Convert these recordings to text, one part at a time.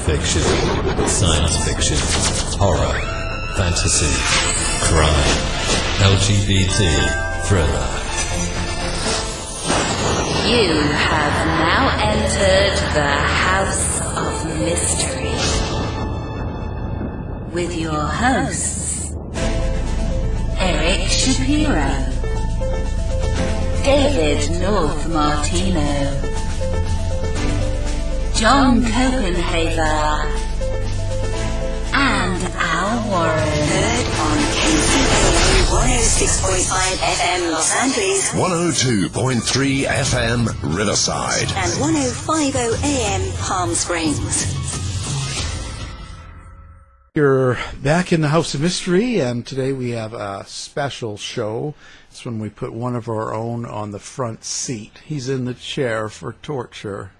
fiction, science fiction, horror, fantasy, crime, LGBT, thriller. You have now entered the House of Mystery with your hosts, Eric Shapiro, David North Martino, John Copenhaver, and Al Warren. Heard on KCAA 106.5 FM Los Angeles, 102.3 FM Riverside, and 105.0 AM Palm Springs. You're back in the House of Mystery, and today we have a special show. It's when we put one of our own on the front seat. He's in the chair for torture.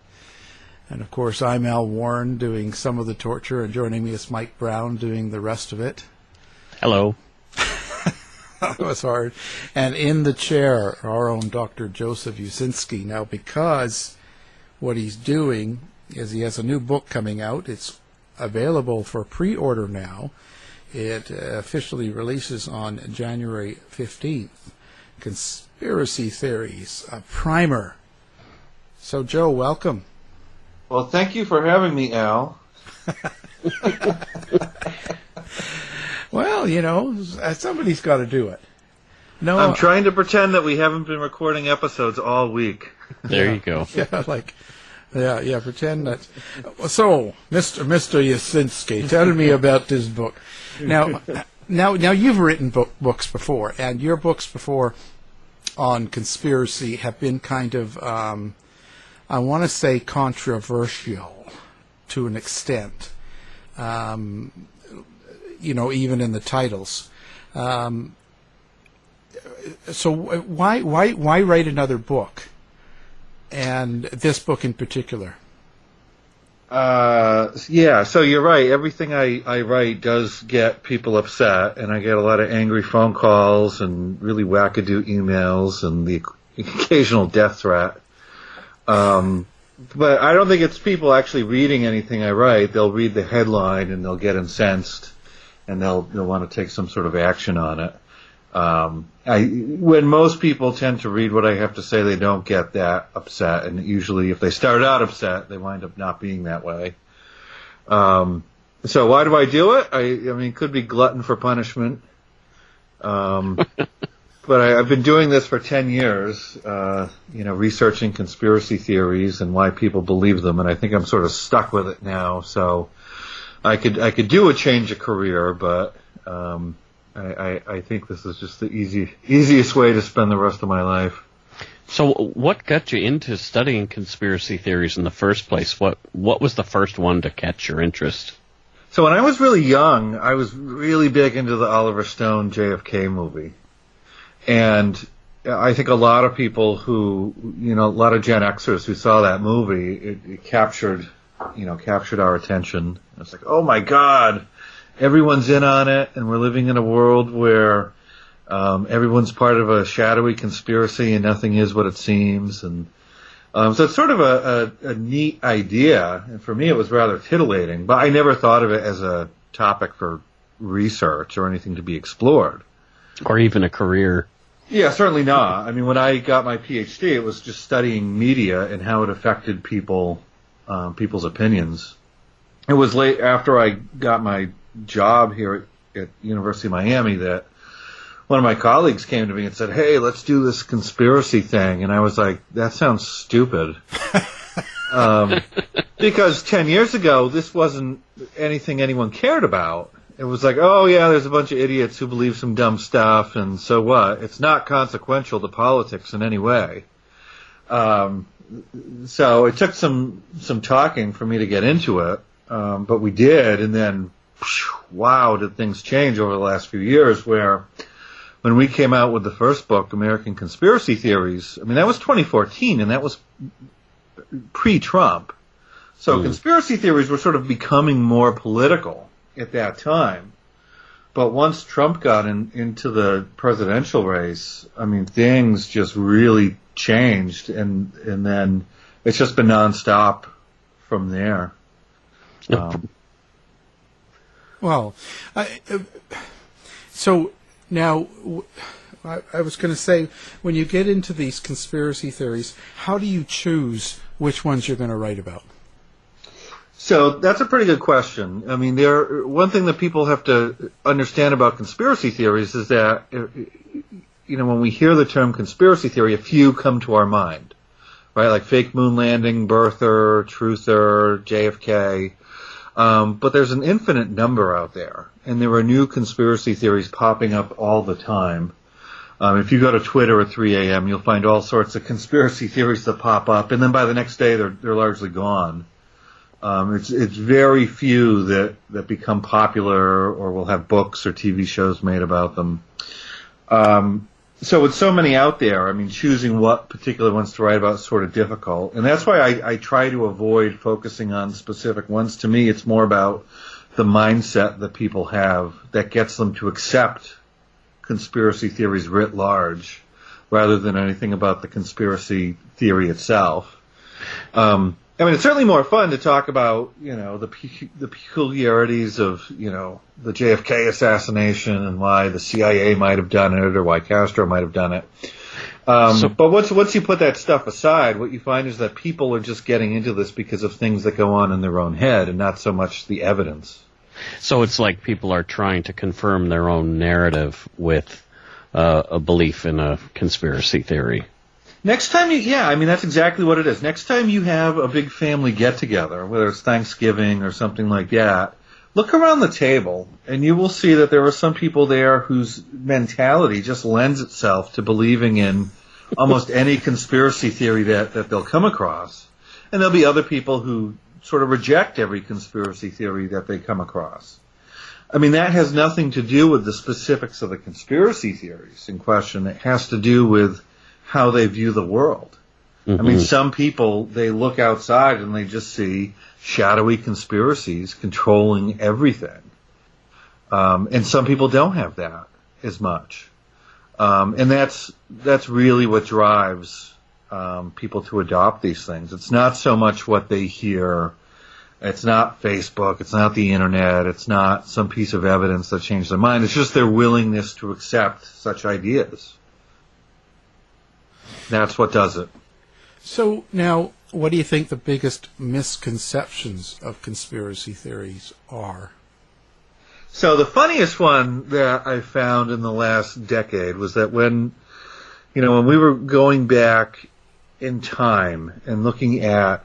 And, of course, I'm Al Warren doing some of the torture, and joining me is Mike Brown doing the rest of it. Hello. That was hard. And in the chair, our own Dr. Joseph Uscinski. Now, because what he's doing is he has a new book coming out. It's available for pre-order now. It officially releases on January 15th. Conspiracy Theories, a primer. So, Joe, welcome. Well, thank you for having me, Al. Well, you know, somebody's got to do it. No, I'm trying to pretend that we haven't been recording episodes all week. There you go. Yeah, pretend that. So, Mr. Uscinski, tell me about this book. Now, you've written books before, and your books before on conspiracy have been kind of, I want to say, controversial to an extent. Even in the titles. So why write another book, and this book in particular? So you're right. Everything I write does get people upset, and I get a lot of angry phone calls and really wackadoo emails and the occasional death threat. But I don't think it's people actually reading anything I write. They'll read the headline and they'll get incensed, and they'll want to take some sort of action on it. When most people tend to read what I have to say, they don't get that upset, and usually if they start out upset, they wind up not being that way. So why do I do it? I mean, it could be glutton for punishment. But I've been doing this for 10 years, researching conspiracy theories and why people believe them, and I think I'm sort of stuck with it now. So I could do a change of career, but I think this is just the easiest way to spend the rest of my life. So what got you into studying conspiracy theories in the first place? What was the first one to catch your interest? So when I was really young, I was really big into the Oliver Stone JFK movie. And I think a lot of people who, a lot of Gen Xers who saw that movie, it captured our attention. It's like, oh my God, everyone's in on it, and we're living in a world where everyone's part of a shadowy conspiracy and nothing is what it seems. And so it's sort of a neat idea, and for me it was rather titillating, but I never thought of it as a topic for research or anything to be explored. Or even a career. Yeah, certainly not. I mean, when I got my PhD, it was just studying media and how it affected people's opinions. It was late after I got my job here at University of Miami that one of my colleagues came to me and said, "Hey, let's do this conspiracy thing." And I was like, that sounds stupid. Because 10 years ago, this wasn't anything anyone cared about. It was like, oh yeah, there's a bunch of idiots who believe some dumb stuff, and so what? It's not consequential to politics in any way. So it took some talking for me to get into it, but we did, and then, wow, did things change over the last few years, where when we came out with the first book, American Conspiracy Theories, I mean, that was 2014, and that was pre-Trump. So conspiracy theories were sort of becoming more political at that time. But once Trump got into the presidential race, I mean, things just really changed, and then it's just been nonstop from there. Well, so now I was going to say, when you get into these conspiracy theories, how do you choose which ones you're going to write about? So that's a pretty good question. I mean, one thing that people have to understand about conspiracy theories is that, when we hear the term conspiracy theory, a few come to our mind, right? Like fake moon landing, birther, truther, JFK. But there's an infinite number out there, and there are new conspiracy theories popping up all the time. If you go to Twitter at 3 a.m., you'll find all sorts of conspiracy theories that pop up, and then by the next day they're largely gone. It's very few that become popular or will have books or TV shows made about them. So with so many out there, I mean, choosing what particular ones to write about is sort of difficult. And that's why I try to avoid focusing on specific ones. To me, it's more about the mindset that people have that gets them to accept conspiracy theories writ large rather than anything about the conspiracy theory itself. It's certainly more fun to talk about, the peculiarities of, the JFK assassination and why the CIA might have done it or why Castro might have done it. But once you put that stuff aside, what you find is that people are just getting into this because of things that go on in their own head and not so much the evidence. So it's like people are trying to confirm their own narrative with a belief in a conspiracy theory. Next time that's exactly what it is. Next time you have a big family get-together, whether it's Thanksgiving or something like that, look around the table, and you will see that there are some people there whose mentality just lends itself to believing in almost any conspiracy theory that they'll come across. And there'll be other people who sort of reject every conspiracy theory that they come across. I mean, that has nothing to do with the specifics of the conspiracy theories in question. It has to do with how they view the world. Mm-hmm. I mean, some people, they look outside and they just see shadowy conspiracies controlling everything. And some people don't have that as much. And that's really what drives people to adopt these things. It's not so much what they hear. It's not Facebook. It's not the internet. It's not some piece of evidence that changed their mind. It's just their willingness to accept such ideas. That's what does it. So now, what do you think the biggest misconceptions of conspiracy theories are? So the funniest one that I found in the last decade was that when we were going back in time and looking at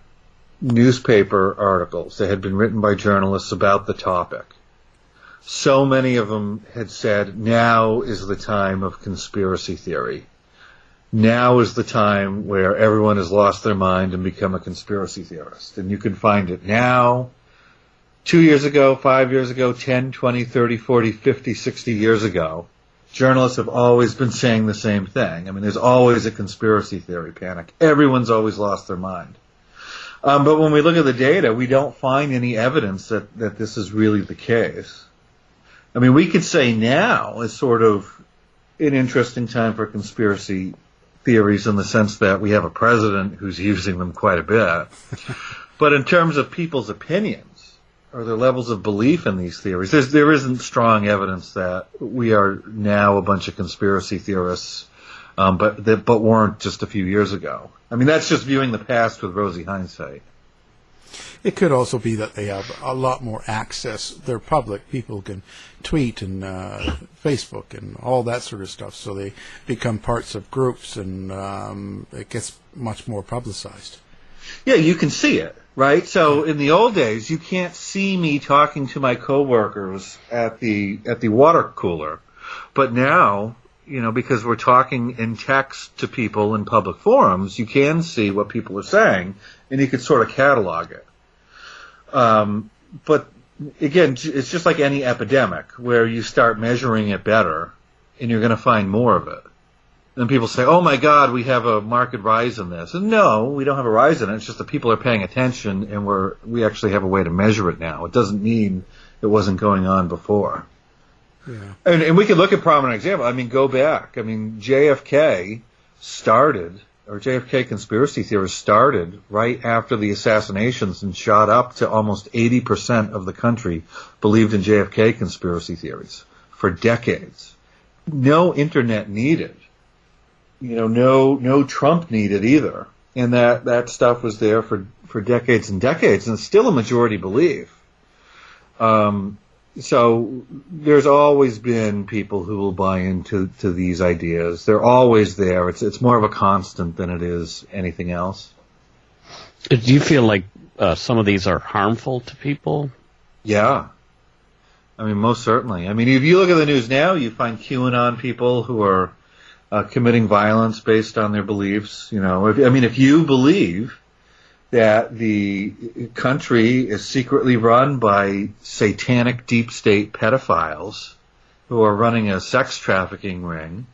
newspaper articles that had been written by journalists about the topic, so many of them had said, now is the time of conspiracy theory. Now is the time where everyone has lost their mind and become a conspiracy theorist. And you can find it now, 2 years ago, 5 years ago, 10, 20, 30, 40, 50, 60 years ago. Journalists have always been saying the same thing. I mean, there's always a conspiracy theory panic. Everyone's always lost their mind. But when we look at the data, we don't find any evidence that this is really the case. I mean, we could say now is sort of an interesting time for conspiracy theories in the sense that we have a president who's using them quite a bit. But in terms of people's opinions or their levels of belief in these theories, there isn't strong evidence that we are now a bunch of conspiracy theorists, but weren't just a few years ago. I mean, that's just viewing the past with rosy hindsight. It could also be that they have a lot more access. They're public. People can tweet and Facebook and all that sort of stuff. So they become parts of groups, and it gets much more publicized. Yeah, you can see it, right? So in the old days, you can't see me talking to my coworkers at the water cooler. But now, because we're talking in text to people in public forums, you can see what people are saying, and you can sort of catalog it. But again, it's just like any epidemic where you start measuring it better and you're going to find more of it. And people say, oh my God, we have a marked rise in this. And no, we don't have a rise in it. It's just that people are paying attention and we actually have a way to measure it now. It doesn't mean it wasn't going on before. Yeah. And we can look at prominent example. I mean, go back. I mean, JFK started or JFK conspiracy theorists started right after the assassinations and shot up to almost 80% of the country believed in JFK conspiracy theories for decades. No internet needed. No Trump needed either. And that stuff was there for decades and decades, and it's still a majority belief. So there's always been people who will buy into these ideas. They're always there. It's more of a constant than it is anything else. Do you feel like some of these are harmful to people? Yeah. I mean, most certainly. I mean, if you look at the news now, you find QAnon people who are committing violence based on their beliefs. If you believe that the country is secretly run by satanic deep state pedophiles who are running a sex trafficking ring,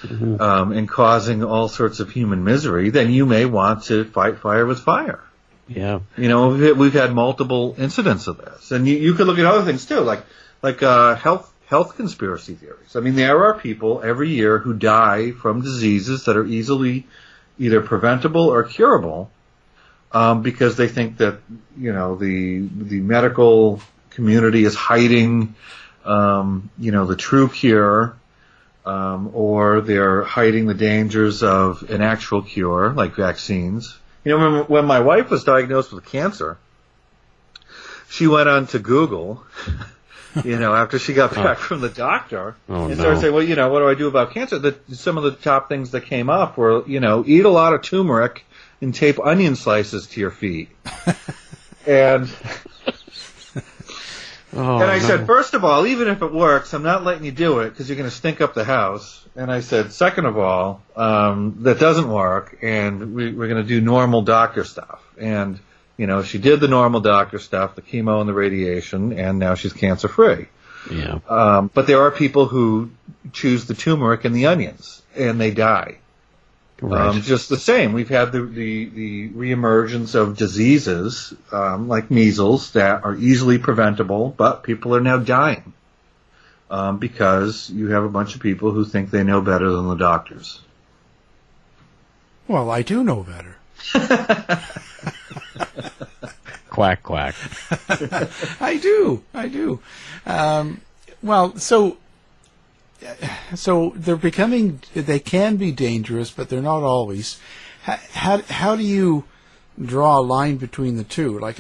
and causing all sorts of human misery, then you may want to fight fire with fire. Yeah. We've had multiple incidents of this. And you could look at other things too, like health conspiracy theories. I mean, there are people every year who die from diseases that are easily either preventable or curable, because they think that, the medical community is hiding, the true cure, or they're hiding the dangers of an actual cure, like vaccines. When my wife was diagnosed with cancer, she went on to Google, after she got back from the doctor, and started saying, well, what do I do about cancer? Some of the top things that came up were, eat a lot of turmeric and tape onion slices to your feet. And I said, first of all, even if it works, I'm not letting you do it because you're going to stink up the house. And I said, second of all, that doesn't work, and we're going to do normal doctor stuff. And, she did the normal doctor stuff, the chemo and the radiation, and now she's cancer-free. Yeah. But there are people who choose the turmeric and the onions, and they die. Right. Just the same. We've had the reemergence of diseases like measles that are easily preventable, but people are now dying because you have a bunch of people who think they know better than the doctors. Well, I do know better. Quack, quack. I do. So they can be dangerous, but they're not always. How do you draw a line between the two? Like,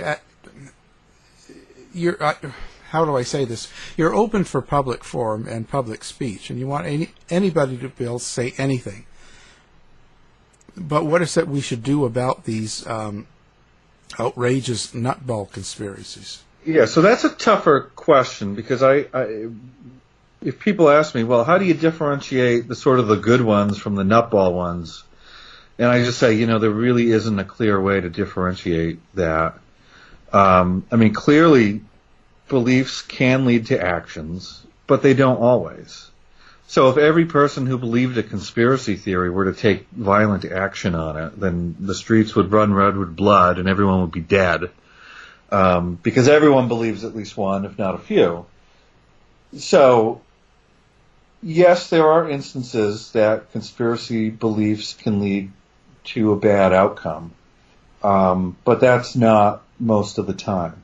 how do I say this? You're open for public forum and public speech, and you want anybody to be able to say anything. But what is it we should do about these outrageous nutball conspiracies? Yeah, so that's a tougher question because if people ask me, well, how do you differentiate the good ones from the nutball ones? And I just say, there really isn't a clear way to differentiate that. Clearly, beliefs can lead to actions, but they don't always. So if every person who believed a conspiracy theory were to take violent action on it, then the streets would run red with blood and everyone would be dead. Because everyone believes at least one, if not a few. So, yes, there are instances that conspiracy beliefs can lead to a bad outcome. But that's not most of the time.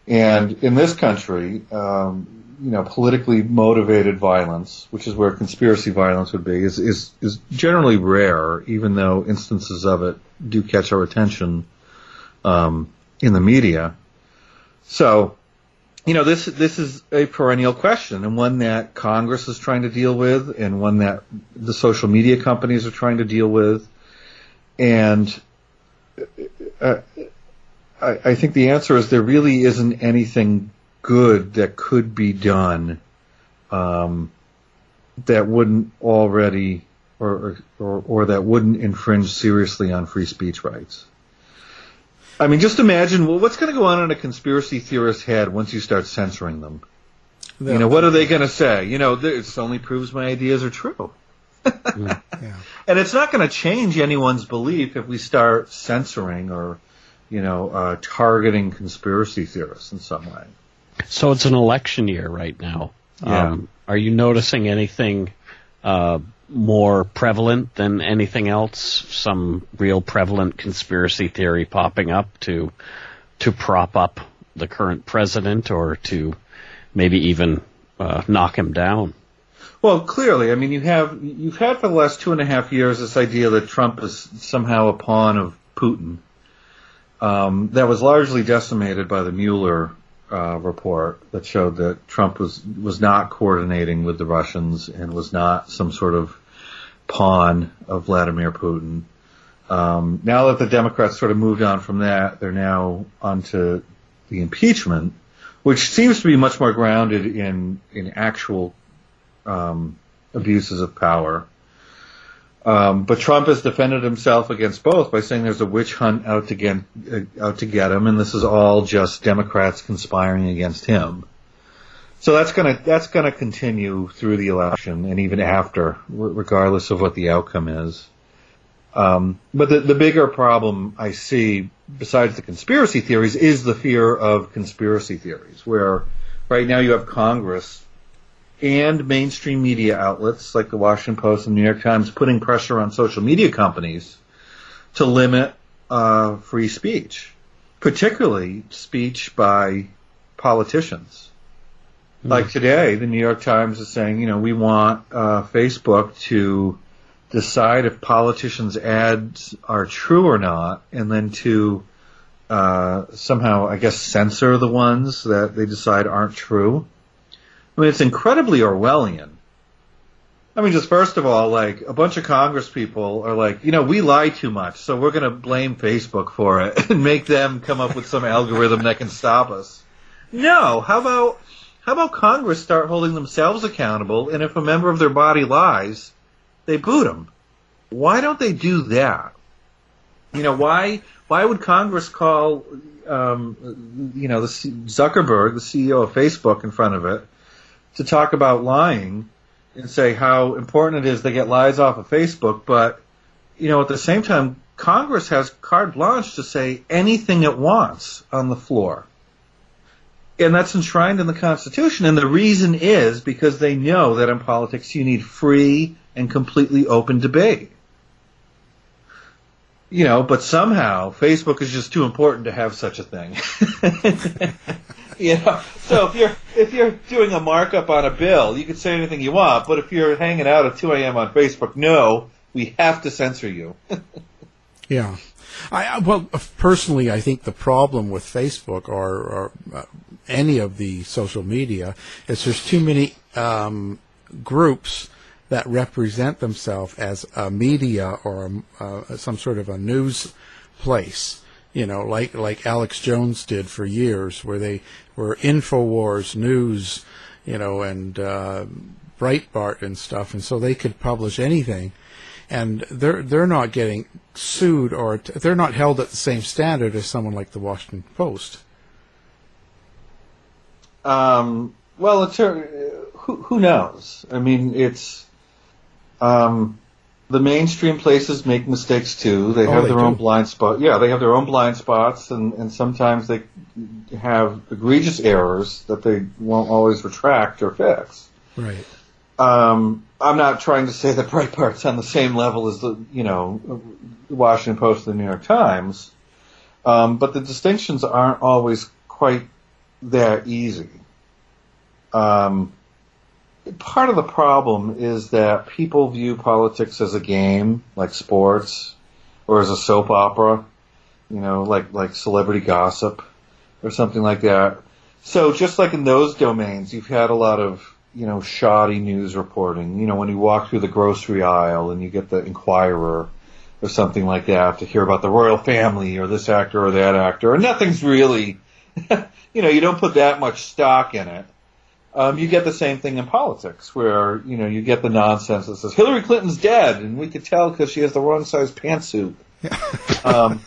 And in this country, politically motivated violence, which is where conspiracy violence would be, is generally rare, even though instances of it do catch our attention in the media. So, this is a perennial question, and one that Congress is trying to deal with, and one that the social media companies are trying to deal with. And I think the answer is there really isn't anything good that could be done that wouldn't already or that wouldn't infringe seriously on free speech rights. I mean, just imagine, what's going to go on in a conspiracy theorist's head once you start censoring them? What are they going to say? This only proves my ideas are true. Yeah. And it's not going to change anyone's belief if we start censoring or, targeting conspiracy theorists in some way. So it's an election year right now. Yeah. Are you noticing anything more prevalent than anything else? Some real prevalent conspiracy theory popping up to prop up the current president, or to maybe even knock him down? Well, clearly, I mean, you've had for the last 2.5 years this idea that Trump is somehow a pawn of Putin. That was largely decimated by the Mueller report that showed that Trump was not coordinating with the Russians and was not some sort of pawn of Vladimir Putin. Now that the Democrats sort of moved on from that, they're now onto the impeachment, which seems to be much more grounded in actual abuses of power. But Trump has defended himself against both by saying there's a witch hunt out to get him, and this is all just Democrats conspiring against him. So that's gonna continue through the election and even after, regardless of what the outcome is. But the bigger problem I see, besides the conspiracy theories, is the fear of conspiracy theories, where right now you have Congress and mainstream media outlets like the Washington Post and New York Times putting pressure on social media companies to limit free speech, particularly speech by politicians. Like today, the New York Times is saying, we want Facebook to decide if politicians' ads are true or not, and then to somehow, I guess, censor the ones that they decide aren't true. I mean, it's incredibly Orwellian. I mean, just first of all, like, a bunch of Congress people are like, we lie too much, so we're going to blame Facebook for it and make them come up with some algorithm that can stop us. No, how about Congress start holding themselves accountable, and if a member of their body lies, they boot them? Why don't they do that? Why would Congress call, Zuckerberg, the CEO of Facebook, in front of it, to talk about lying and say how important it is to get lies off of Facebook, but, at the same time, Congress has carte blanche to say anything it wants on the floor. And that's enshrined in the Constitution, and the reason is because they know that in politics you need free and completely open debate. But somehow Facebook is just too important to have such a thing. So if you're doing a markup on a bill, you can say anything you want, but if you're hanging out at 2 a.m. on Facebook, no, we have to censor you. Yeah. Well, personally, I think the problem with Facebook or any of the social media is there's too many groups that represent themselves as a media or some sort of a news place. Like Alex Jones did for years, where they were InfoWars News, and Breitbart and stuff, and so they could publish anything, and they're not getting sued or they're not held at the same standard as someone like the Washington Post. Well, who knows? I mean, it's the mainstream places make mistakes too. They have their own blind spot. Yeah, they have their own blind spots, and sometimes they have egregious errors that they won't always retract or fix. Right. I'm not trying to say that Breitbart's on the same level as the Washington Post and the New York Times, but the distinctions aren't always quite that easy. Part of the problem is that people view politics as a game, like sports, or as a soap opera, like celebrity gossip, or something like that. So just like in those domains, you've had a lot of, shoddy news reporting. When you walk through the grocery aisle and you get the Inquirer or something like that to hear about the royal family or this actor or that actor, and nothing's really, you don't put that much stock in it. You get the same thing in politics, where, you get the nonsense that says, Hillary Clinton's dead, and we could tell because she has the wrong size pantsuit, and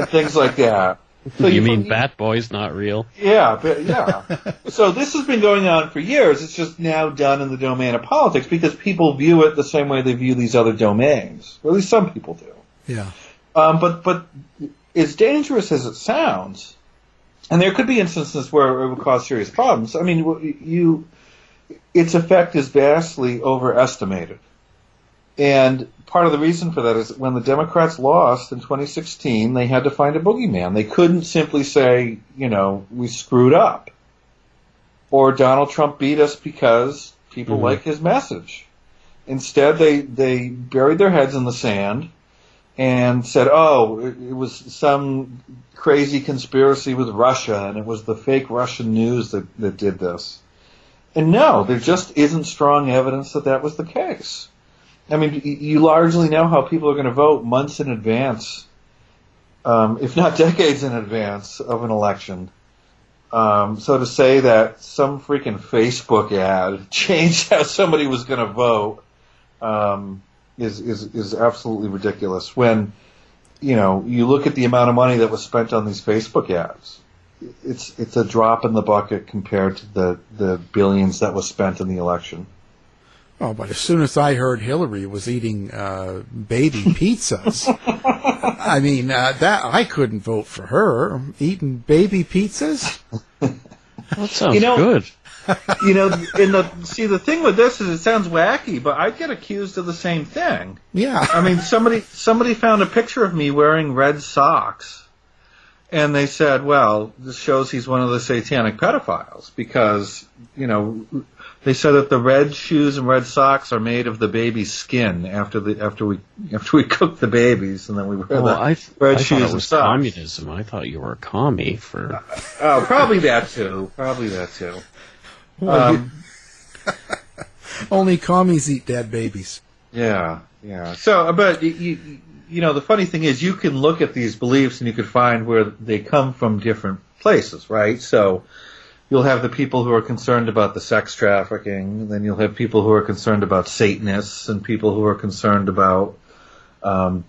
things like that. So you mean Bat Boy's not real? Yeah, yeah. So this has been going on for years. It's just now done in the domain of politics because people view it the same way they view these other domains. Or at least some people do. Yeah. But as dangerous as it sounds, and there could be instances where it would cause serious problems. I mean, its effect is vastly overestimated. And part of the reason for that is when the Democrats lost in 2016, they had to find a boogeyman. They couldn't simply say, we screwed up. Or Donald Trump beat us because people like his message. Instead, they buried their heads in the sand and said, it was some crazy conspiracy with Russia, and it was the fake Russian news that did this. And no, there just isn't strong evidence that was the case. I mean, you largely know how people are going to vote months in advance, if not decades in advance of an election. So to say that some freaking Facebook ad changed how somebody was going to vote is absolutely ridiculous. When you look at the amount of money that was spent on these Facebook ads, it's a drop in the bucket compared to the billions that was spent in the election. Oh, but as soon as I heard Hillary was eating baby pizzas, I mean, that I couldn't vote for her. Eating baby pizzas? That sounds good. The thing with this is it sounds wacky, but I get accused of the same thing. Yeah. I mean, somebody found a picture of me wearing red socks, and they said, well, this shows he's one of the satanic pedophiles because, they said that the red shoes and red socks are made of the baby's skin after we cook the babies, and then we wear red shoes and socks. Communism. I thought you were a commie for. Oh, probably that too. Well, only commies eat dead babies. Yeah. So, but the funny thing is, you can look at these beliefs and you can find where they come from different places, right? So. You'll have the people who are concerned about the sex trafficking, and then you'll have people who are concerned about Satanists and people who are concerned about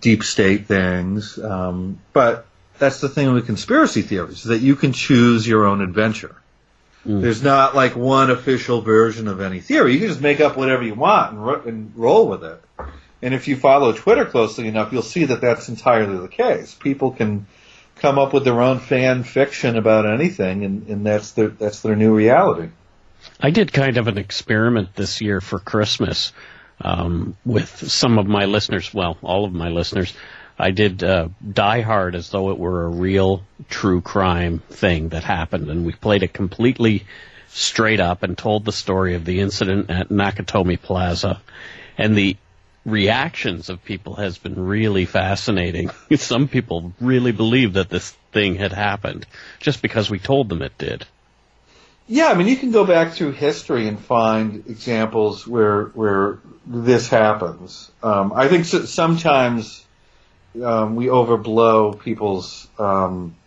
deep state things. But that's the thing with conspiracy theories, that you can choose your own adventure. There's not like one official version of any theory. You can just make up whatever you want and roll with it. And if you follow Twitter closely enough, you'll see that that's entirely the case. People can come up with their own fan fiction about anything, and that's their new reality. I did kind of an experiment this year for Christmas with some of my listeners, well, all of my listeners. I did Die Hard as though it were a real true crime thing that happened, and we played it completely straight up and told the story of the incident at Nakatomi Plaza, and the reactions of people has been really fascinating. Some people really believe that this thing had happened just because we told them it did. Yeah, I mean, you can go back through history and find examples where this happens. I think sometimes we overblow people's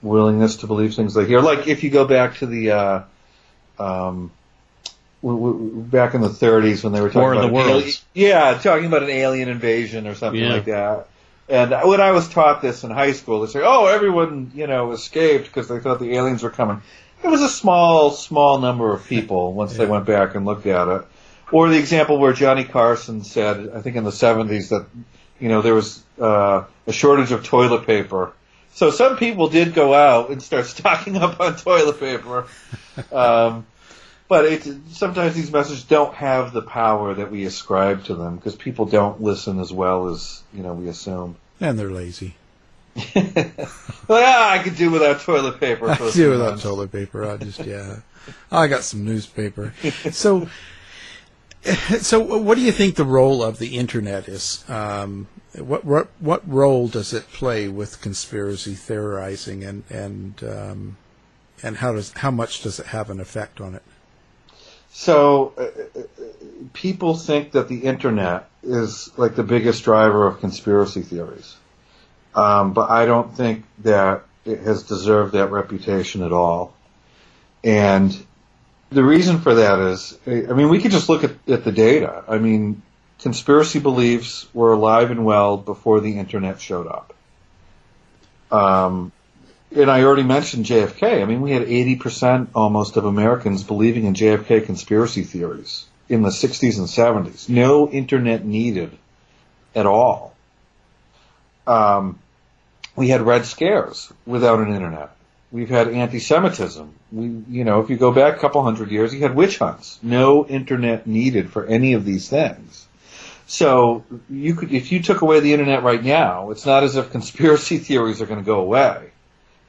willingness to believe things they hear. Like if you go back to the back in the 30s when they were talking talking about an alien invasion or something like that. And when I was taught this in high school, they say, everyone, escaped because they thought the aliens were coming. It was a small number of people once they went back and looked at it. Or the example where Johnny Carson said, I think in the 70s, that, there was a shortage of toilet paper. So some people did go out and start stocking up on toilet paper. But sometimes these messages don't have the power that we ascribe to them because people don't listen as well as we assume. And they're lazy. I could do without toilet paper. I could do without toilet paper. I got some newspaper. So what do you think the role of the internet is? What role does it play with conspiracy theorizing, and how much does it have an effect on it? So people think that the internet is like the biggest driver of conspiracy theories. But I don't think that it has deserved that reputation at all. And the reason for that is, we could just look at the data. Conspiracy beliefs were alive and well before the internet showed up. And I already mentioned JFK. We had 80% almost of Americans believing in JFK conspiracy theories in the 60s and 70s. No internet needed at all. We had Red Scares without an internet. We've had anti-Semitism. If you go back a couple hundred years, you had witch hunts. No internet needed for any of these things. So if you took away the internet right now, it's not as if conspiracy theories are going to go away.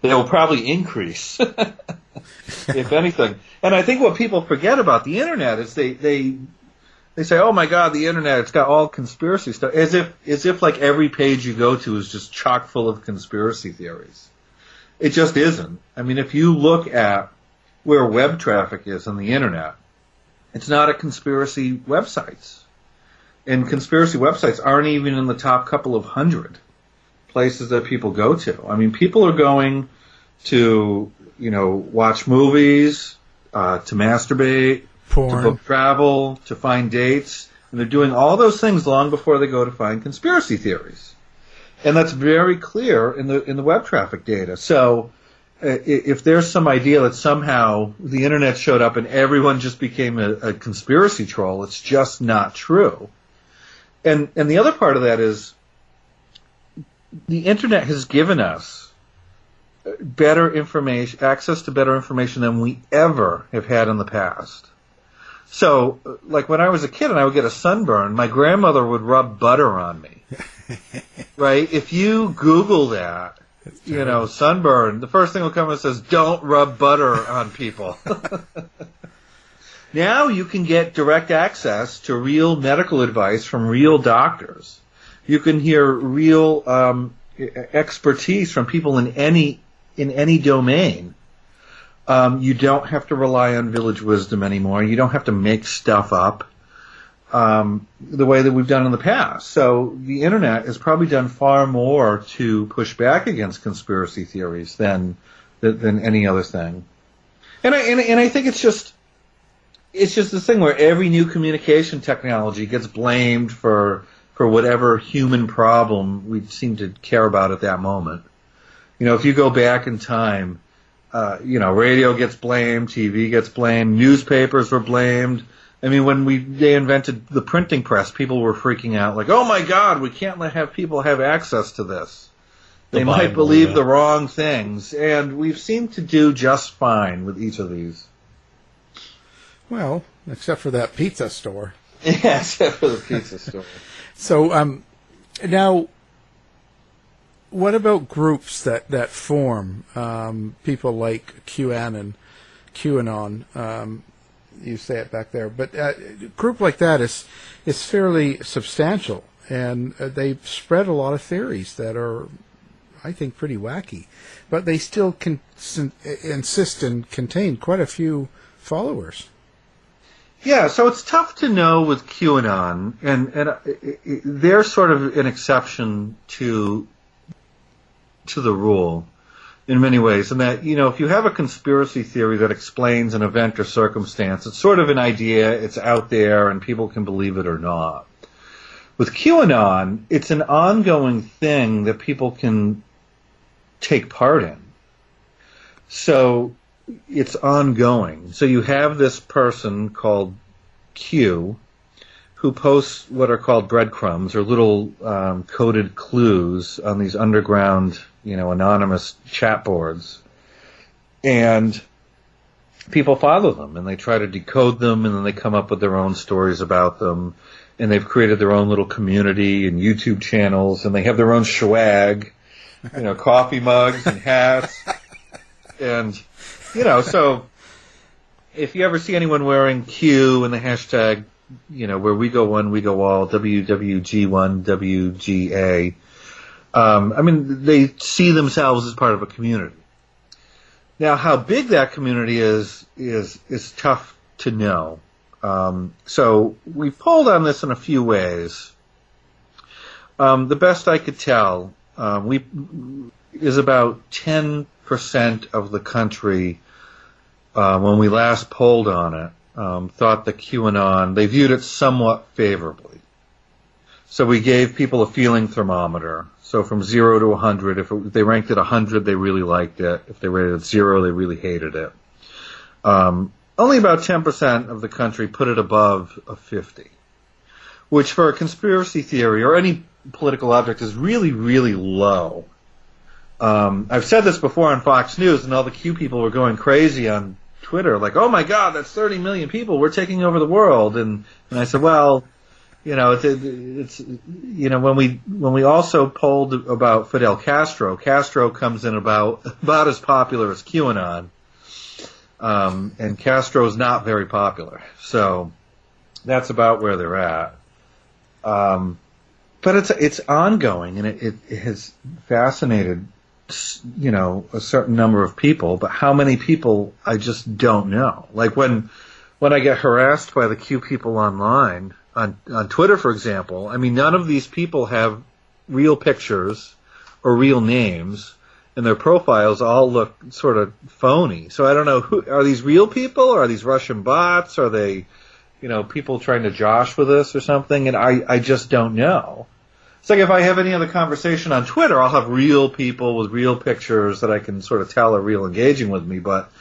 They will probably increase, if anything. And I think what people forget about the internet is they say, "Oh my God, the internet! It's got all conspiracy stuff," as if like every page you go to is just chock full of conspiracy theories. It just isn't. I mean, if you look at where web traffic is on the internet, it's not at conspiracy websites. And conspiracy websites aren't even in the top couple of hundred places that people go to. I mean, people are going to, watch movies, to masturbate, Porn. to book travel, to find dates, and they're doing all those things long before they go to find conspiracy theories. And that's very clear in the web traffic data. So if there's some idea that somehow the internet showed up and everyone just became a conspiracy troll, it's just not true. And the other part of that is the internet has given us better information, access to better information than we ever have had in the past. So, like when I was a kid and I would get a sunburn, my grandmother would rub butter on me. Right? If you Google that, sunburn, the first thing will come and says, "Don't rub butter on people." Now you can get direct access to real medical advice from real doctors. You can hear real expertise from people in any domain. You don't have to rely on village wisdom anymore. You don't have to make stuff up the way that we've done in the past. So the internet has probably done far more to push back against conspiracy theories than any other thing. And I think it's just this thing where every new communication technology gets blamed for whatever human problem we seem to care about at that moment. If you go back in time, radio gets blamed, TV gets blamed, newspapers were blamed. I mean, when they invented the printing press, people were freaking out like, "Oh my God, we can't have people have access to this. They might believe the wrong things." And we've seemed to do just fine with each of these. Well, except for that pizza store. Yeah, except for the pizza store. So, now, what about groups that form, people like QAnon, you say it back there, but a group like that is fairly substantial, and they spread a lot of theories that are, I think, pretty wacky, but they still insist and contain quite a few followers. Yeah, so it's tough to know with QAnon, and they're sort of an exception to the rule in many ways, and that, if you have a conspiracy theory that explains an event or circumstance, it's sort of an idea, it's out there, and people can believe it or not. With QAnon, it's an ongoing thing that people can take part in. So it's ongoing. So you have this person called Q who posts what are called breadcrumbs, or little coded clues on these underground, anonymous chat boards. And people follow them, and they try to decode them, and then they come up with their own stories about them. And they've created their own little community and YouTube channels, and they have their own swag, coffee mugs and hats. And, so if you ever see anyone wearing Q and the hashtag, where we go one, we go all, WWG1, WGA, they see themselves as part of a community. Now, how big that community is tough to know. So we polled on this in a few ways. The best I could tell, is about 10% of the country, when we last polled on it, thought that QAnon, they viewed it somewhat favorably. So we gave people a feeling thermometer. So from 0 to 100, if they ranked it 100, they really liked it. If they rated it 0, they really hated it. Only about 10% of the country put it above a 50, which for a conspiracy theory or any political object is really, really low. I've said this before on Fox News, and all the Q people were going crazy on Twitter, like, "Oh my God, that's 30 million people. We're taking over the world." And I said, well, It's when we also polled about Fidel Castro, Castro comes in about as popular as QAnon, and Castro is not very popular. So that's about where they're at. But it's ongoing, and it has fascinated a certain number of people. But how many people, I just don't know. Like when I get harassed by the Q people online. On Twitter, for example, I mean, none of these people have real pictures or real names, and their profiles all look sort of phony. So I don't know, are these real people, or are these Russian bots? Are they, people trying to josh with us or something? And I just don't know. It's like if I have any other conversation on Twitter, I'll have real people with real pictures that I can sort of tell are real engaging with me. But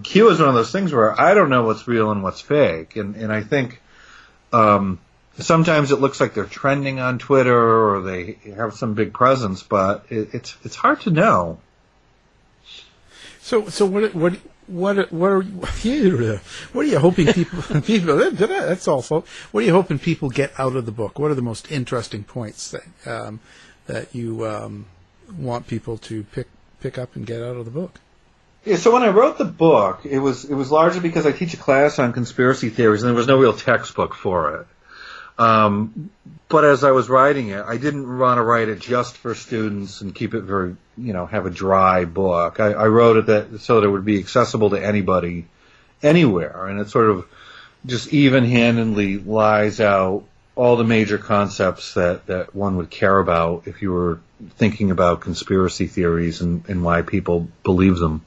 Q is one of those things where I don't know what's real and what's fake, and I think. Sometimes it looks like they're trending on Twitter or they have some big presence, but it's hard to know. So what are you hoping people that's all, folks. What are you hoping people get out of the book? What are the most interesting points that you want people to pick up and get out of the book? Yeah, so when I wrote the book, it was largely because I teach a class on conspiracy theories, and there was no real textbook for it. But as I was writing it, I didn't want to write it just for students and keep it very, have a dry book. I wrote it so that it would be accessible to anybody, anywhere, and it sort of just even-handedly lies out all the major concepts that one would care about if you were thinking about conspiracy theories and why people believe them.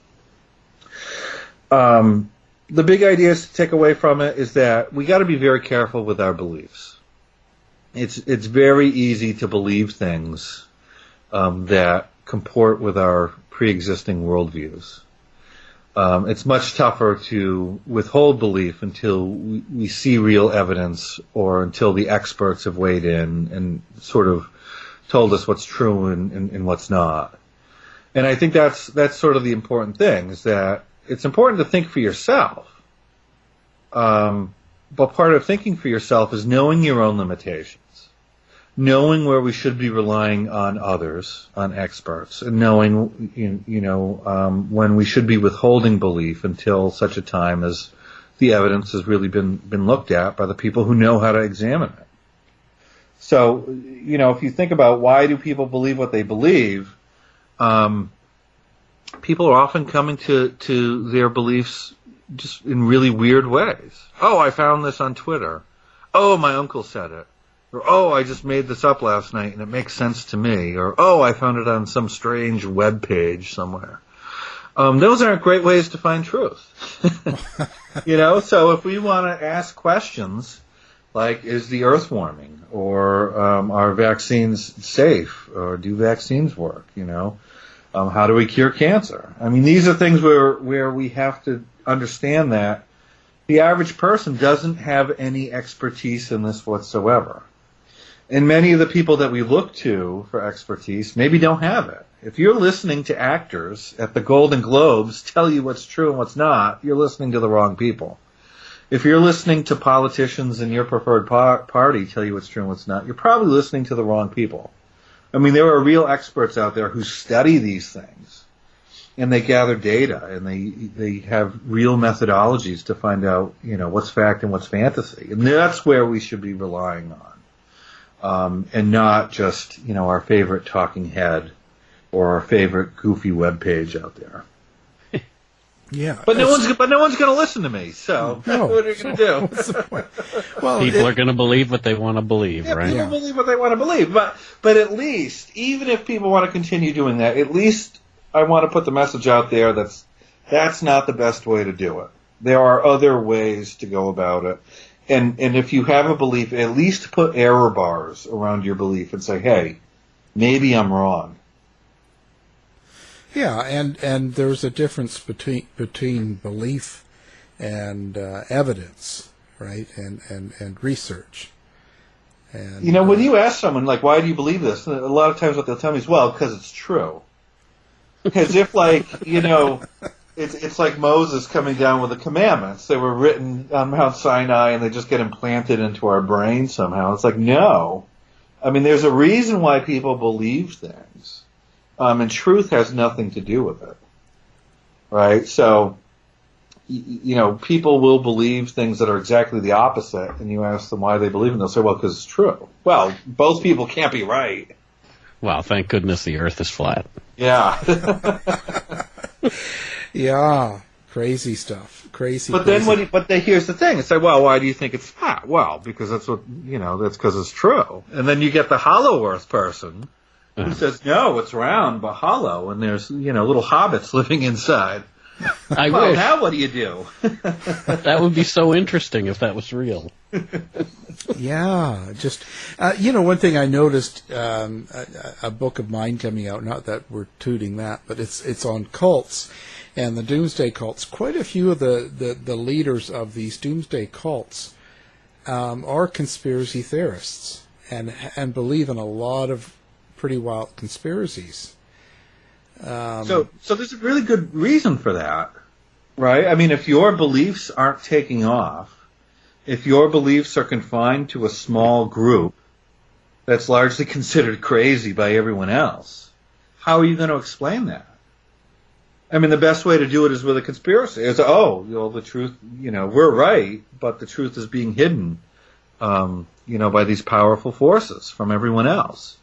The big ideas to take away from it is that we got to be very careful with our beliefs. It's very easy to believe things that comport with our pre-existing worldviews. It's much tougher to withhold belief until we see real evidence or until the experts have weighed in and sort of told us what's true and what's not. And I think that's sort of the important thing, is that it's important to think for yourself. But part of thinking for yourself is knowing your own limitations, knowing where we should be relying on others, on experts, and knowing, when we should be withholding belief until such a time as the evidence has really been looked at by the people who know how to examine it. So, if you think about why do people believe what they believe, people are often coming to their beliefs just in really weird ways. Oh, I found this on Twitter. Oh, my uncle said it. Or, oh, I just made this up last night and it makes sense to me. Or, oh, I found it on some strange web page somewhere. Those aren't great ways to find truth. So if we want to ask questions like, is the earth warming? Or are vaccines safe? Or do vaccines work? How do we cure cancer? I mean, these are things where we have to understand that the average person doesn't have any expertise in this whatsoever. And many of the people that we look to for expertise maybe don't have it. If you're listening to actors at the Golden Globes tell you what's true and what's not, you're listening to the wrong people. If you're listening to politicians in your preferred party tell you what's true and what's not, you're probably listening to the wrong people. I mean, there are real experts out there who study these things, and they gather data, and they have real methodologies to find out, what's fact and what's fantasy. And that's where we should be relying on, and not just, our favorite talking head or our favorite goofy web page out there. Yeah, but no one's going to listen to me. So no, what are you going to do? What's the point? Well, people are going to believe what they want to believe, right? People believe what they want to believe. But at least, even if people want to continue doing that, at least I want to put the message out there that's not the best way to do it. There are other ways to go about it. And if you have a belief, at least put error bars around your belief and say, hey, maybe I'm wrong. Yeah, and there's a difference between belief and evidence, right? And research. And when you ask someone like, "Why do you believe this?" a lot of times what they'll tell me is, "Well, because it's true." As if it's like Moses coming down with the commandments. They were written on Mount Sinai, and they just get implanted into our brain somehow. It's like, no. I mean, there's a reason why people believe things, and truth has nothing to do with it, right? So, people will believe things that are exactly the opposite, and you ask them why they believe it, and they'll say, well, because it's true. Well, both people can't be right. Well, thank goodness the Earth is flat. Yeah. Yeah, crazy stuff. Crazy. But crazy. then here's the thing. It's like, well, why do you think it's flat? Well, because that's that's because it's true. And then you get the hollow Earth person who says, no, it's round but hollow, and there's little hobbits living inside. I Well, wish. now what do you do? That would be so interesting if that was real. Yeah, just one thing I noticed, a book of mine coming out. Not that we're tooting that, but it's on cults and the doomsday cults. Quite a few of the leaders of these doomsday cults are conspiracy theorists and believe in a lot of pretty wild conspiracies. So there's a really good reason for that, right? I mean, if your beliefs aren't taking off, if your beliefs are confined to a small group that's largely considered crazy by everyone else, how are you going to explain that? I mean, the best way to do it is with a conspiracy. It's, the truth, we're right, but the truth is being hidden, by these powerful forces from everyone else.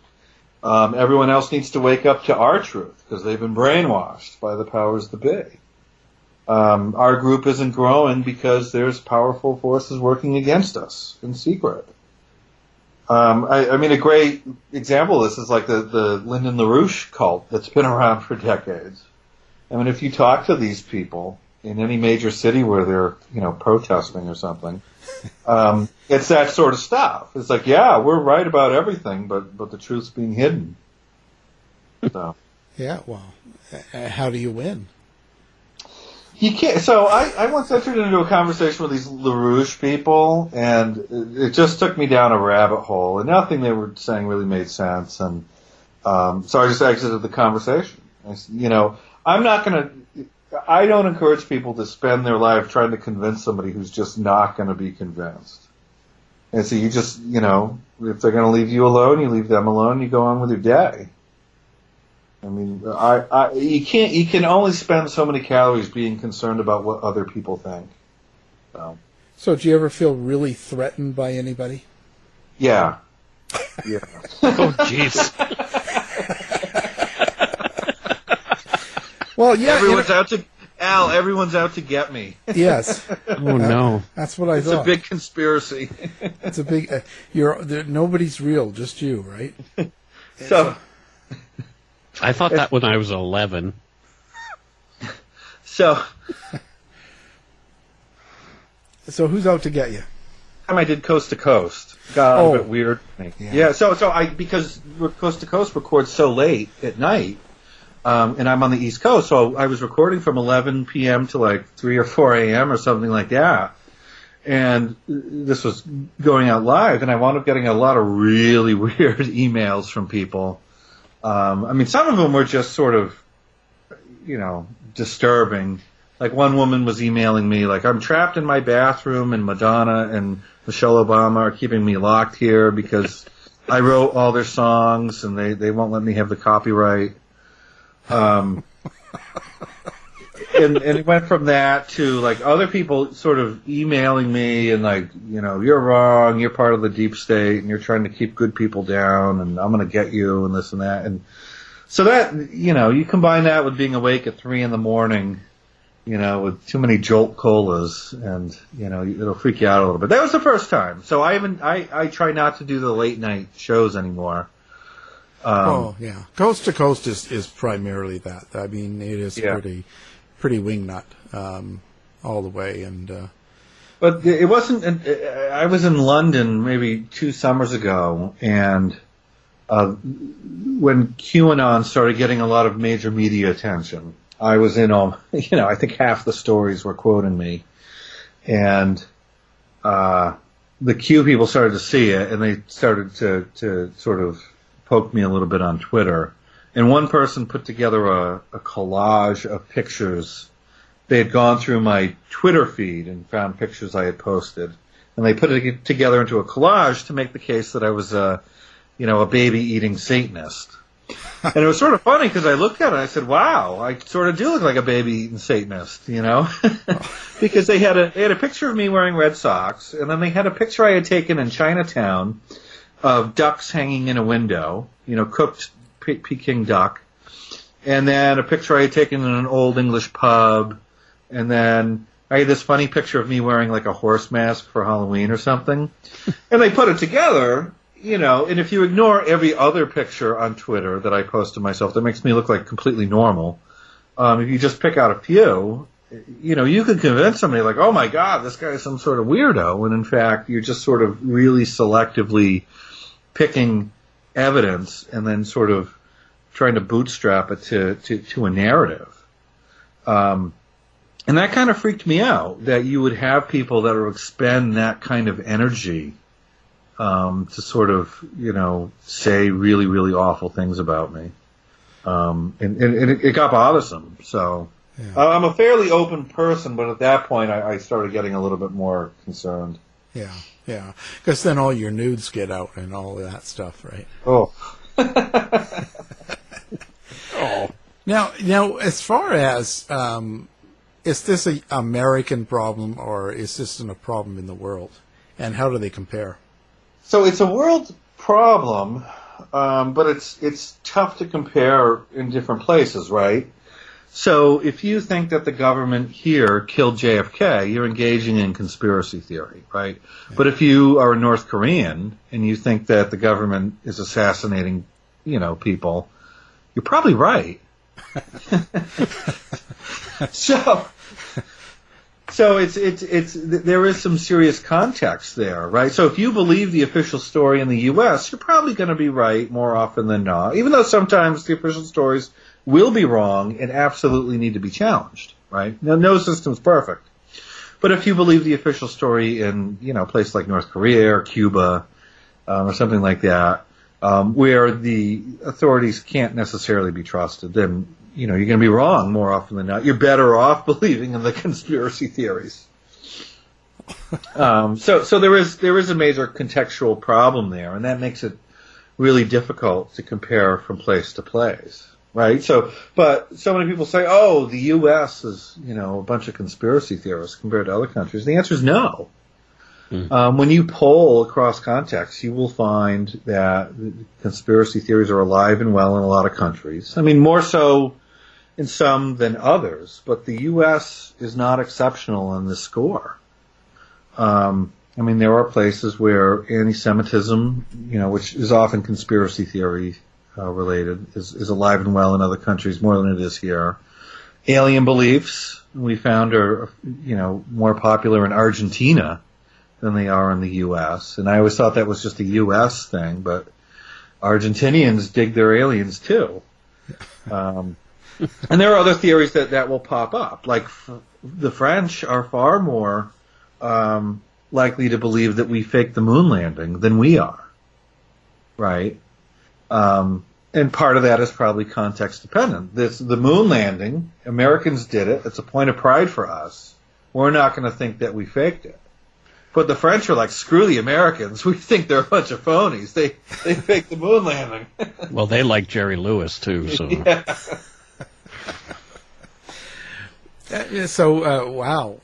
Everyone else needs to wake up to our truth because they've been brainwashed by the powers that be. Our group isn't growing because there's powerful forces working against us in secret. I mean, a great example of this is like the Lyndon LaRouche cult that's been around for decades. I mean, if you talk to these people in any major city where they're, protesting or something, it's that sort of stuff. It's like, yeah, we're right about everything, but the truth's being hidden. So. Yeah, well, how do you win? You can't. So I once entered into a conversation with these LaRouche people, and it just took me down a rabbit hole, and nothing they were saying really made sense, and so I just exited the conversation. I'm not going to. I don't encourage people to spend their life trying to convince somebody who's just not going to be convinced. And so you just, if they're going to leave you alone, you leave them alone, you go on with your day. I mean, you can only spend so many calories being concerned about what other people think. So do you ever feel really threatened by anybody? Yeah. Yeah. Oh, jeez. Well, yeah. Everyone's out to get me. Yes. Oh, no. That's what I It's thought. a big conspiracy. It's a big. Nobody's real, just you, right? So I thought that when I was 11. So who's out to get you? time I did Coast to Coast got a bit weird. Yeah. So because Coast to Coast records so late at night, and I'm on the East Coast, so I was recording from 11 p.m. to like 3 or 4 a.m. or something like that. And this was going out live, and I wound up getting a lot of really weird emails from people. I mean, some of them were just sort of, disturbing. Like one woman was emailing me, like, I'm trapped in my bathroom, and Madonna and Michelle Obama are keeping me locked here because I wrote all their songs, and they won't let me have the copyright. And it went from that to like other people sort of emailing me and like, you're wrong, you're part of the deep state and you're trying to keep good people down and I'm going to get you and this and that. And so that, you combine that with being awake at 3 a.m, with too many Jolt Colas and, it'll freak you out a little bit. That was the first time. So I try not to do the late night shows anymore. Yeah. Coast to Coast is primarily that. I mean, it is pretty wingnut all the way. And but it wasn't. I was in London maybe 2 summers ago, and when QAnon started getting a lot of major media attention, I was in I think half the stories were quoting me, and the Q people started to see it, and they started to sort of poke me a little bit on Twitter. And one person put together a collage of pictures they had gone through my Twitter feed and found pictures I had posted, and they put it together into a collage to make the case that I was a baby-eating Satanist. And it was sort of funny because I looked at it and I said, wow, I sort of do look like a baby-eating Satanist, because they had a picture of me wearing red socks, and then they had a picture I had taken in Chinatown of ducks hanging in a window, cooked Peking duck, and then a picture I had taken in an old English pub, and then I had this funny picture of me wearing like a horse mask for Halloween or something. And they put it together, and if you ignore every other picture on Twitter that I post to myself that makes me look like completely normal, if you just pick out a few, you could convince somebody like, oh my God, this guy is some sort of weirdo. And in fact, you're just sort of really selectively picking evidence and then sort of trying to bootstrap it to a narrative. And that kind of freaked me out, that you would have people that would expend that kind of energy to sort of, say really, really awful things about me. And it got bothersome. So I'm a fairly open person, but at that point I started getting a little bit more concerned. Yeah. Because then all your nudes get out and all of that stuff, right? Oh. Oh. Now, as far as is this an American problem or is this a problem in the world? And how do they compare? So it's a world problem, but it's tough to compare in different places, right? So if you think that the government here killed JFK, you're engaging in conspiracy theory, right? Yeah. But if you are a North Korean and you think that the government is assassinating, people, you're probably right. So it's there is some serious context there, right? So if you believe the official story in the U.S., you're probably going to be right more often than not, even though sometimes the official stories will be wrong and absolutely need to be challenged, right? Now, no system's perfect. But if you believe the official story in, a place like North Korea or Cuba or something like that, where the authorities can't necessarily be trusted, then, you're going to be wrong more often than not. You're better off believing in the conspiracy theories. So there is a major contextual problem there, and that makes it really difficult to compare from place to place, right? But so many people say, oh, the U.S. is, a bunch of conspiracy theorists compared to other countries. The answer is no. When you poll across contexts, you will find that conspiracy theories are alive and well in a lot of countries. I mean, more so in some than others, but the U.S. is not exceptional on this score. There are places where anti-Semitism, which is often conspiracy theory related, is alive and well in other countries more than it is here. Alien beliefs, we found, are more popular in Argentina than they are in the U.S. And I always thought that was just a U.S. thing, but Argentinians dig their aliens too. And there are other theories that will pop up. Like the French are far more likely to believe that we faked the moon landing than we are, right? And part of that is probably context dependent. The moon landing, Americans did it. It's a point of pride for us. We're not going to think that we faked it. But the French are like, screw the Americans. We think they're a bunch of phonies. They faked the moon landing. Well, they like Jerry Lewis too. So. Yeah. Wow.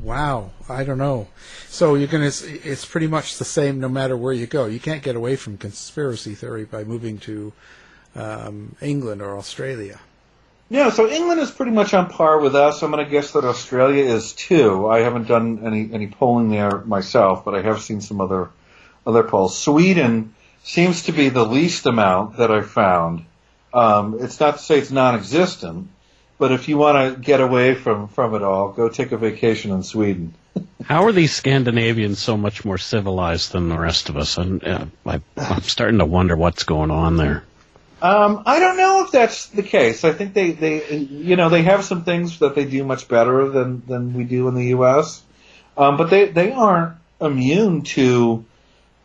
Wow. I don't know. So it's pretty much the same no matter where you go. You can't get away from conspiracy theory by moving to England or Australia. Yeah, so England is pretty much on par with us. I'm going to guess that Australia is too. I haven't done any polling there myself, but I have seen some other polls. Sweden seems to be the least amount that I've found. It's not to say it's non-existent, but if you want to get away from it all, go take a vacation in Sweden. How are these Scandinavians so much more civilized than the rest of us? And I'm starting to wonder what's going on there. I don't know if that's the case. I think they have some things that they do much better than we do in the U.S. But they aren't immune to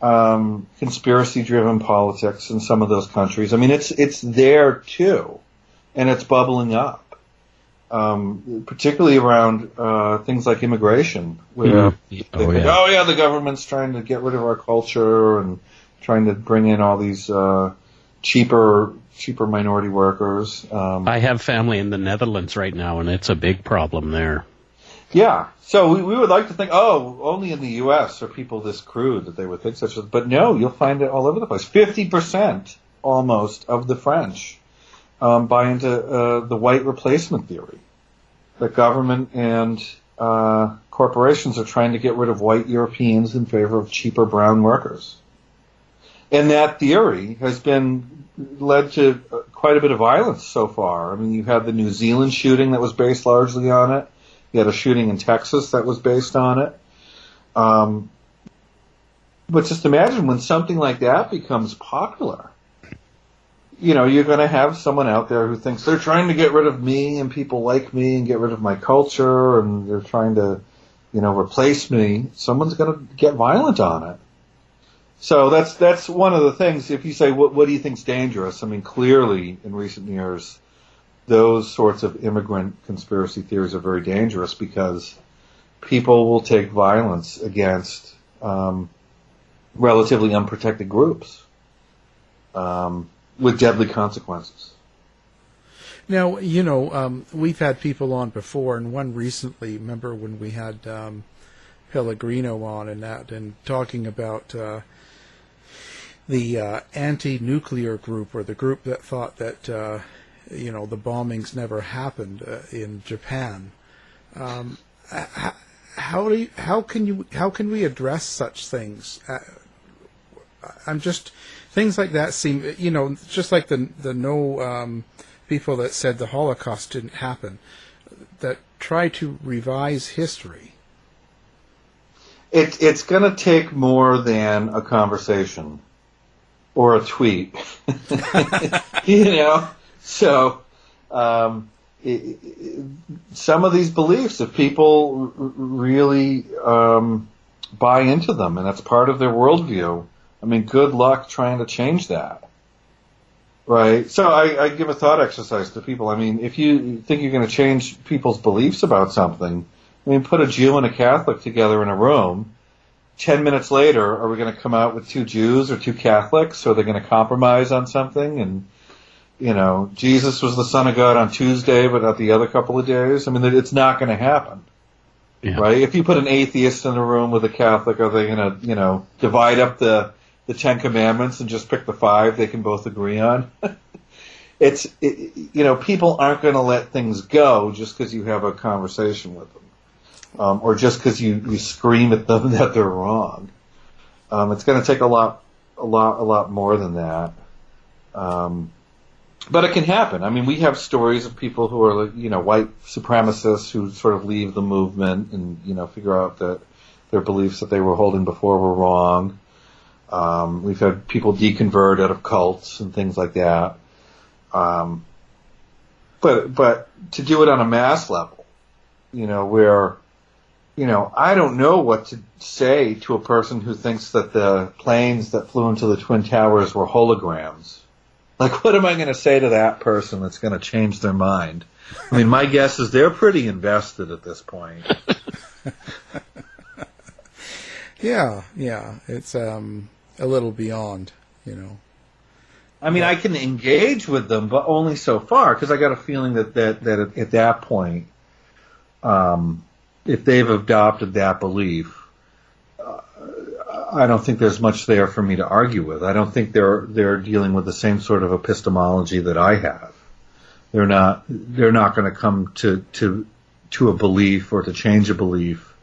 conspiracy-driven politics in some of those countries. I mean, it's there too, and it's bubbling up. particularly around things like immigration, where they think, the government's trying to get rid of our culture and trying to bring in all these cheaper minority workers. I have family in the Netherlands right now, and it's a big problem there. Yeah, so we would like to think, only in the U.S. are people this crude that they would think such as, but no, you'll find it all over the place. 50% almost of the French buy into the white replacement theory, that government and corporations are trying to get rid of white Europeans in favor of cheaper brown workers. And that theory has led to quite a bit of violence so far. I mean, you had the New Zealand shooting that was based largely on it. You had a shooting in Texas that was based on it. But just imagine when something like that becomes popular. You're going to have someone out there who thinks they're trying to get rid of me and people like me and get rid of my culture, and they're trying to, replace me. Someone's going to get violent on it. So that's one of the things. If you say, what do you think's dangerous? I mean, clearly in recent years, those sorts of immigrant conspiracy theories are very dangerous because people will take violence against relatively unprotected groups with deadly consequences. Now, we've had people on before, and one recently, remember when we had Pellegrino on and talking about the anti-nuclear group, or the group that thought that the bombings never happened in Japan. How can we address such things? Things like that seem, just like the no people that said the Holocaust didn't happen, that try to revise history. It's going to take more than a conversation or a tweet, So, some of these beliefs, if people really buy into them, and that's part of their worldview, I mean, good luck trying to change that, right? So I give a thought exercise to people. I mean, if you think you're going to change people's beliefs about something, I mean, put a Jew and a Catholic together in a room. 10 minutes later, are we going to come out with two Jews or two Catholics? Or are they going to compromise on something? And, Jesus was the Son of God on Tuesday, but not the other couple of days. I mean, it's not going to happen. Yeah. Right? If you put an atheist in a room with a Catholic, are they going to, divide up the Ten Commandments and just pick the 5 they can both agree on? People aren't going to let things go just because you have a conversation with them. Or just because you scream at them that they're wrong. It's going to take a lot more than that. But it can happen. I mean, we have stories of people who are, white supremacists who sort of leave the movement and, figure out that their beliefs that they were holding before were wrong. We've had people deconvert out of cults and things like that. But to do it on a mass level, where, I don't know what to say to a person who thinks that the planes that flew into the Twin Towers were holograms. Like, what am I going to say to that person that's going to change their mind? I mean, my guess is they're pretty invested at this point. Yeah, it's a little beyond, I mean, I can engage with them, but only so far, because I got a feeling that at that point, if they've adopted that belief, I don't think there's much there for me to argue with. I don't think they're dealing with the same sort of epistemology that I have. They're not going to come to a belief or to change a belief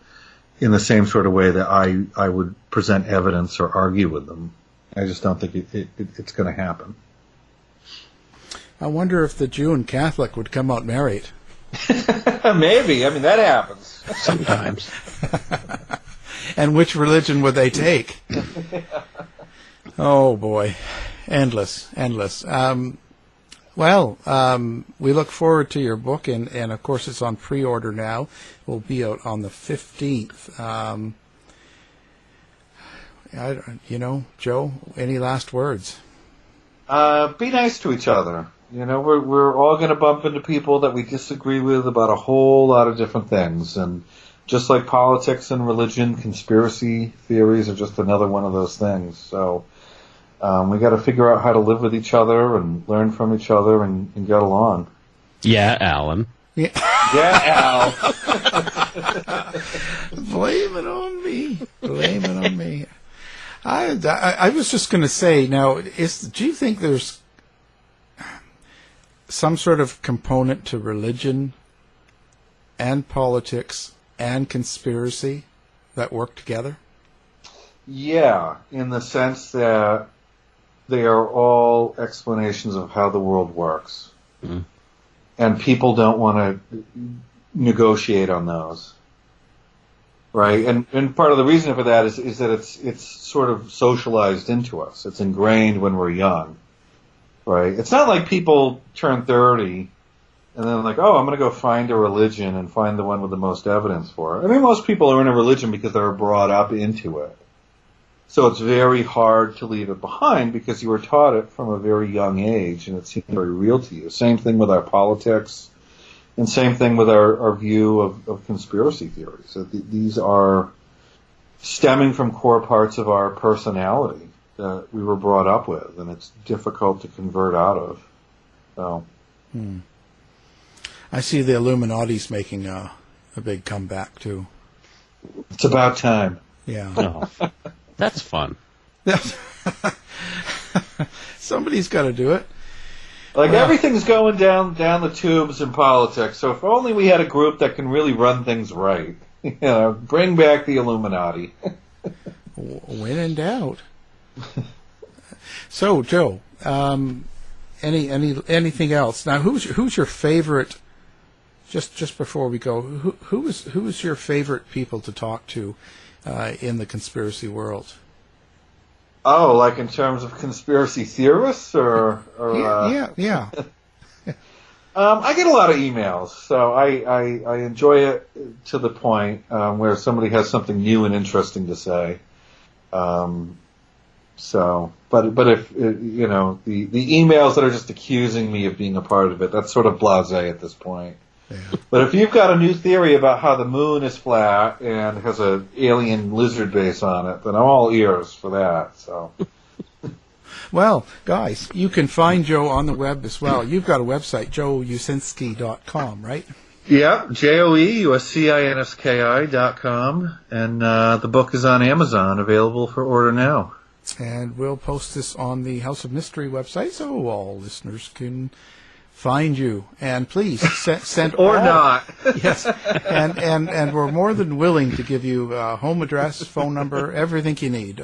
in the same sort of way that I would present evidence or argue with them. I just don't think it's going to happen. I wonder if the Jew and Catholic would come out married. Maybe. I mean, that happens. Sometimes. And which religion would they take? Oh, boy. Endless. We look forward to your book, and of course it's on pre-order now. It will be out on the 15th. Joe, any last words? Be nice to each other. we're all going to bump into people that we disagree with about a whole lot of different things. And just like politics and religion, conspiracy theories are just another one of those things. So we got to figure out how to live with each other and learn from each other and get along. Yeah, Alan. Yeah, Al. Blame it on me. Blame it on me. I was just going to say, now, do you think there's some sort of component to religion and politics and conspiracy that work together? Yeah, in the sense that they are all explanations of how the world works. Mm. And people don't want to negotiate on those. Right? And part of the reason for that is that it's sort of socialized into us. It's ingrained when we're young. Right? It's not like people turn 30 and then like, oh, I'm going to go find a religion and find the one with the most evidence for it. I mean, most people are in a religion because they're brought up into it. So it's very hard to leave it behind because you were taught it from a very young age and it seems very real to you. Same thing with our politics and same thing with our view of conspiracy theories. So these are stemming from core parts of our personality that we were brought up with, and it's difficult to convert out of. So, I see the Illuminati's making a big comeback too. It's about time. Yeah. Oh, that's fun. Somebody's got to do it. Like everything's going down the tubes in politics. So if only we had a group that can really run things right. Bring back the Illuminati. When in doubt. So, Joe, anything else? Now, who's your favorite? Just before we go, who is your favorite people to talk to in the conspiracy world? Oh, like in terms of conspiracy theorists, or yeah. I get a lot of emails, so I enjoy it to the point where somebody has something new and interesting to say. But if the emails that are just accusing me of being a part of it, that's sort of blasé at this point. Yeah. But if you've got a new theory about how the moon is flat and has an alien lizard base on it, then I'm all ears for that. So, well, guys, you can find Joe on the web as well. You've got a website, joeuscinski.com, right? Yeah, JoeUscinski.com, and the book is on Amazon, available for order now. And we'll post this on the House of Mystery website so all listeners can find you. And please send or not. Yes, and we're more than willing to give you home address, phone number, everything you need.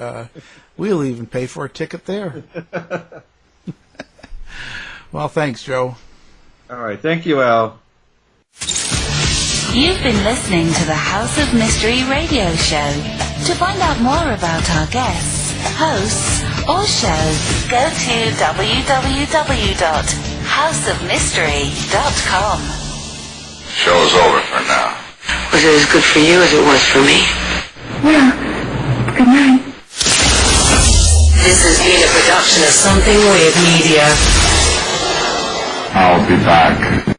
We'll even pay for a ticket there. Well, thanks, Joe. All right, thank you, Al. You've been listening to the House of Mystery radio show. To find out more about our guests, hosts, or show, go to www.houseofmystery.com. Show's over for now. Was it as good for you as it was for me? Yeah. Good night. This has been a production of Something Weird Media. I'll be back.